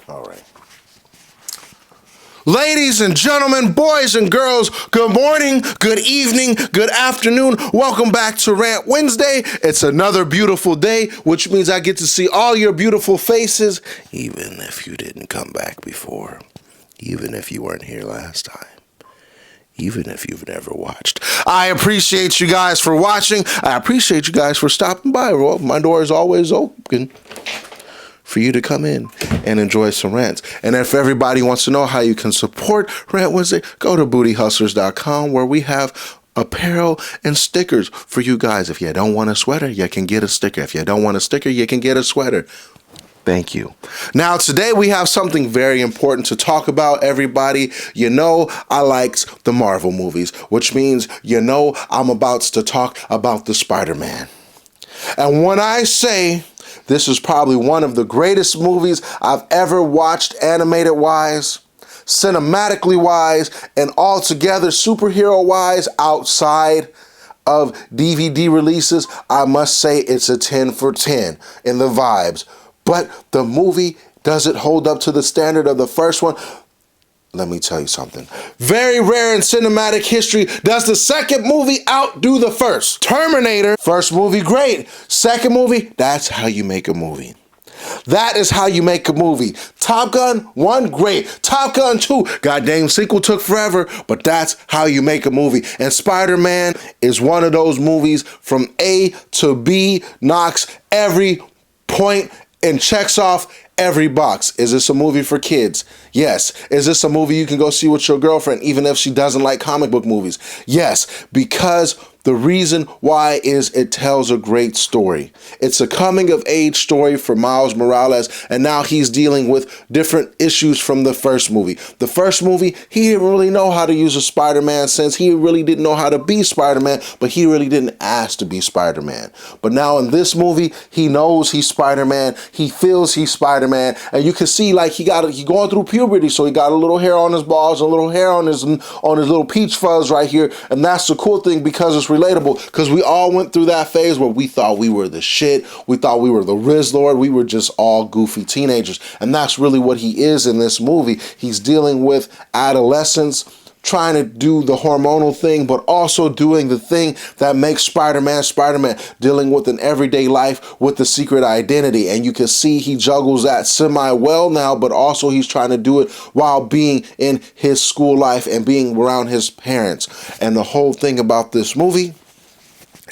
All right. Ladies and gentlemen, boys and girls, good morning, good evening, good afternoon. Welcome back to Rant Wednesday. It's another beautiful day, which means I get to see all your beautiful faces, even if you didn't come back before, even if you weren't here last time. Even if you've never watched. I appreciate you guys for watching. I appreciate you guys for stopping by. Well, my door is always open for you to come in and enjoy some rants. And if everybody wants to know how you can support Rant Wednesday, go to bootyhustlers.com where we have apparel and stickers for you guys. If you don't want a sweater, you can get a sticker. If you don't want a sticker, you can get a sweater. Thank you. Now, today we have something very important to talk about, everybody. You know, I like the Marvel movies, which means, you know, I'm about to talk about the Spider-Man. And when I say this is probably one of the greatest movies I've ever watched, animated-wise, cinematically-wise, and altogether superhero-wise outside of DVD releases, I must say it's a 10 for 10 in the vibes. But the movie doesn't hold up to the standard of the first one. Let me tell you something. Very rare in cinematic history does the second movie outdo the first. Terminator, first movie, great. Second movie, that's how you make a movie. That is how you make a movie. Top Gun 1, great. Top Gun 2, goddamn sequel took forever, but that's how you make a movie. And Spider-Man is one of those movies from A to B, knocks every point and checks off every box. Is this a movie for kids? Yes. Is this a movie you can go see with your girlfriend even if she doesn't like comic book movies? Yes, because the reason why is it tells a great story. It's a coming of age story for Miles Morales, and now he's dealing with different issues from the first movie. The first movie, he didn't really know how to use a Spider-Man sense. He really didn't know how to be Spider-Man, but he really didn't ask to be Spider-Man. But now in this movie, he knows he's Spider-Man. He feels he's Spider-Man, and you can see like he going through puberty, so he got a little hair on his balls, a little hair on his little peach fuzz right here, and that's the cool thing because it's relatable, because we all went through that phase where we thought we were the shit. We thought we were the Riz Lord. We were just all goofy teenagers. And that's really what he is in this movie. He's dealing with adolescence, trying to do the hormonal thing, but also doing the thing that makes Spider-Man Spider-Man, dealing with an everyday life with the secret identity. And you can see he juggles that semi-well now, but also he's trying to do it while being in his school life and being around his parents. And the whole thing about this movie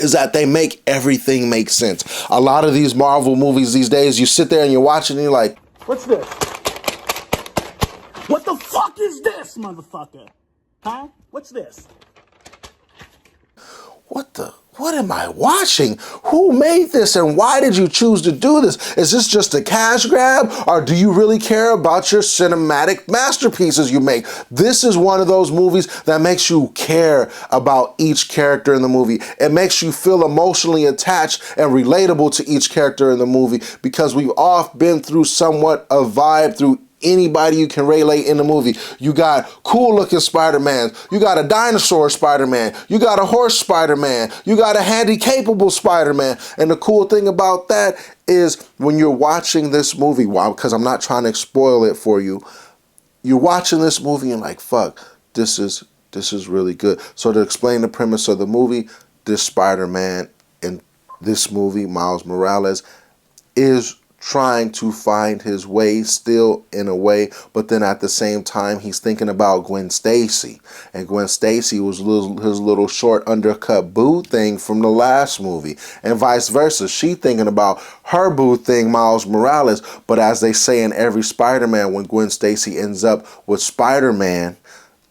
is that they make everything make sense. A lot of these Marvel movies these days, you sit there and you're watching and you're like, what's this? What the fuck is this, motherfucker? Huh? What's this? What am I watching? Who made this and why did you choose to do this? Is this just a cash grab, or do you really care about your cinematic masterpieces you make? This is one of those movies that makes you care about each character in the movie. It makes you feel emotionally attached and relatable to each character in the movie, because we've all been through somewhat a vibe through anybody you can relate in the movie. You got cool looking Spider-Man, you got a dinosaur Spider-Man, you got a horse Spider-Man, you got a handy capable Spider-Man. And the cool thing about that is when you're watching this movie, because I'm not trying to spoil it for you, you're watching this movie and like, fuck, this is really good. So to explain the premise of the movie, this Spider-Man in this movie, Miles Morales, is trying to find his way still in a way, but then at the same time he's thinking about Gwen Stacy, and Gwen Stacy was his little short undercut boo thing from the last movie, and vice versa. She thinking about her boo thing, Miles Morales. But as they say in every Spider-Man, when Gwen Stacy ends up with Spider-Man,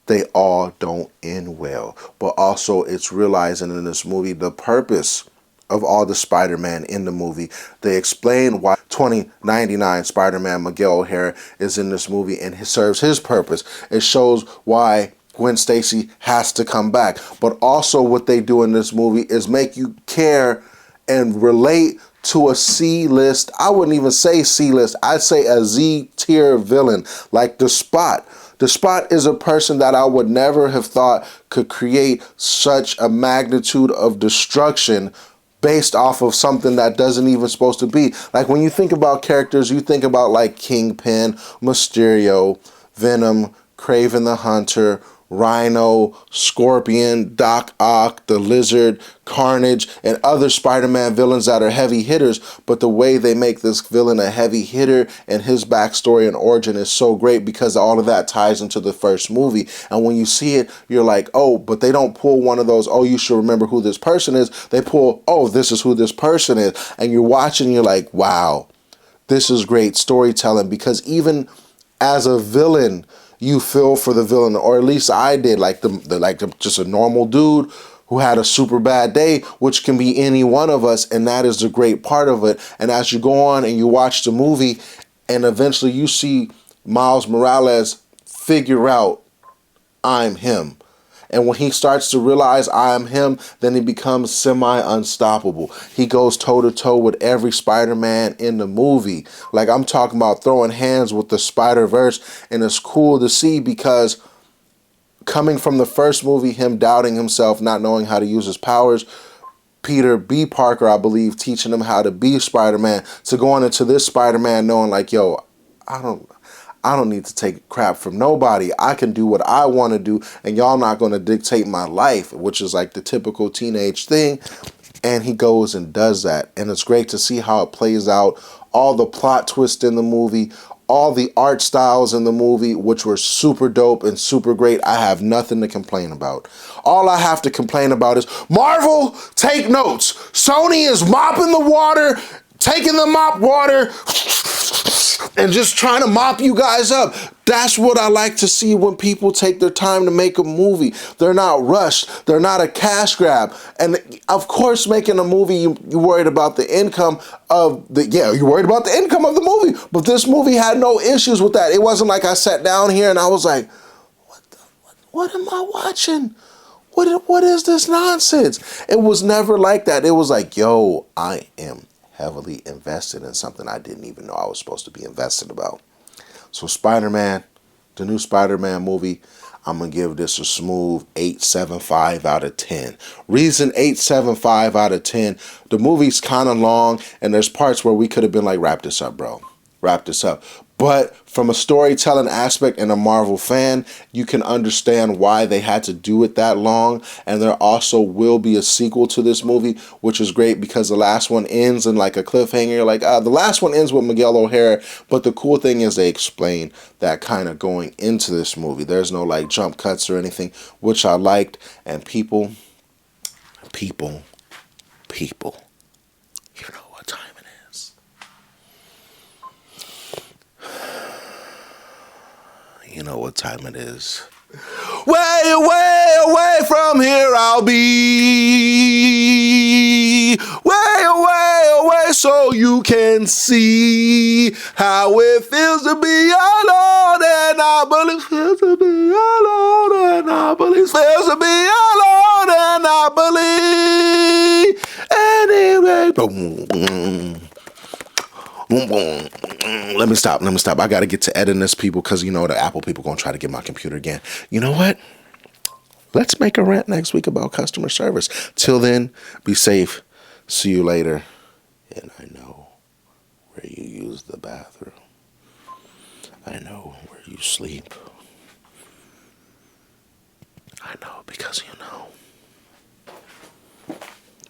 they all don't end well. But also it's realizing in this movie the purpose of all the Spider-Man in the movie. They explain why 2099 Spider-Man Miguel O'Hara is in this movie, and it serves his purpose. It shows why Gwen Stacy has to come back. But also what they do in this movie is make you care and relate to a C-list. I wouldn't even say C-list. I'd say a Z-tier villain like the Spot. The Spot is a person that I would never have thought could create such a magnitude of destruction based off of something that doesn't even supposed to be. Like when you think about characters, you think about like Kingpin, Mysterio, Venom, Kraven the Hunter, Rhino, Scorpion, Doc Ock, the Lizard, Carnage, and other Spider-Man villains that are heavy hitters. But the way they make this villain a heavy hitter and his backstory and origin is so great because all of that ties into the first movie. And when you see it, you're like, oh, but they don't pull one of those, oh, you should remember who this person is. They pull, oh, this is who this person is. And you're watching, you're like, wow, this is great storytelling, because even as a villain, you feel for the villain, or at least I did, just a normal dude who had a super bad day, which can be any one of us, and that is the great part of it. And as you go on and you watch the movie, and eventually you see Miles Morales figure out, I'm him. And when he starts to realize I am him, then he becomes semi-unstoppable. He goes toe-to-toe with every Spider-Man in the movie. Like, I'm talking about throwing hands with the Spider-Verse, and it's cool to see because coming from the first movie, him doubting himself, not knowing how to use his powers, Peter B. Parker, I believe, teaching him how to be Spider-Man, to going into this Spider-Man knowing like, yo, I don't need to take crap from nobody. I can do what I want to do, and y'all not going to dictate my life, which is like the typical teenage thing. And he goes and does that. And it's great to see how it plays out. All the plot twists in the movie, all the art styles in the movie, which were super dope and super great. I have nothing to complain about. All I have to complain about is, Marvel, take notes. Sony is mopping the water, taking the mop water, and just trying to mop you guys up. That's what I like to see when people take their time to make a movie. They're not rushed. They're not a cash grab. And of course, making a movie, you're worried about the income of you're worried about the income of the movie. But this movie had no issues with that. It wasn't like I sat down here and I was like, what am I watching? What is this nonsense? It was never like that. It was like, yo, I am heavily invested in something I didn't even know I was supposed to be invested about. So Spider-Man, the new Spider-Man movie, I'm going to give this a smooth 8.75 out of 10. Reason 8.75 out of 10, the movie's kind of long, and there's parts where we could have been like, wrap this up, bro. Wrap this up. But from a storytelling aspect and a Marvel fan, you can understand why they had to do it that long. And there also will be a sequel to this movie, which is great because the last one ends in like a cliffhanger. Like the last one ends with Miguel O'Hara. But the cool thing is they explain that kind of going into this movie. There's no like jump cuts or anything, which I liked. And people, you know what time it is. You know what time it is. Way away from here I'll be. Way away so you can see how it feels to be alone. And I believe feels to be alone. And I believe feels to be alone. And I believe anyway. Let me stop. I got to get to editing this, people, because you know the Apple people going to try to get my computer again. You know what? Let's make a rant next week about customer service. Till then, be safe. See you later. And I know where you use the bathroom. I know where you sleep. I know because you know.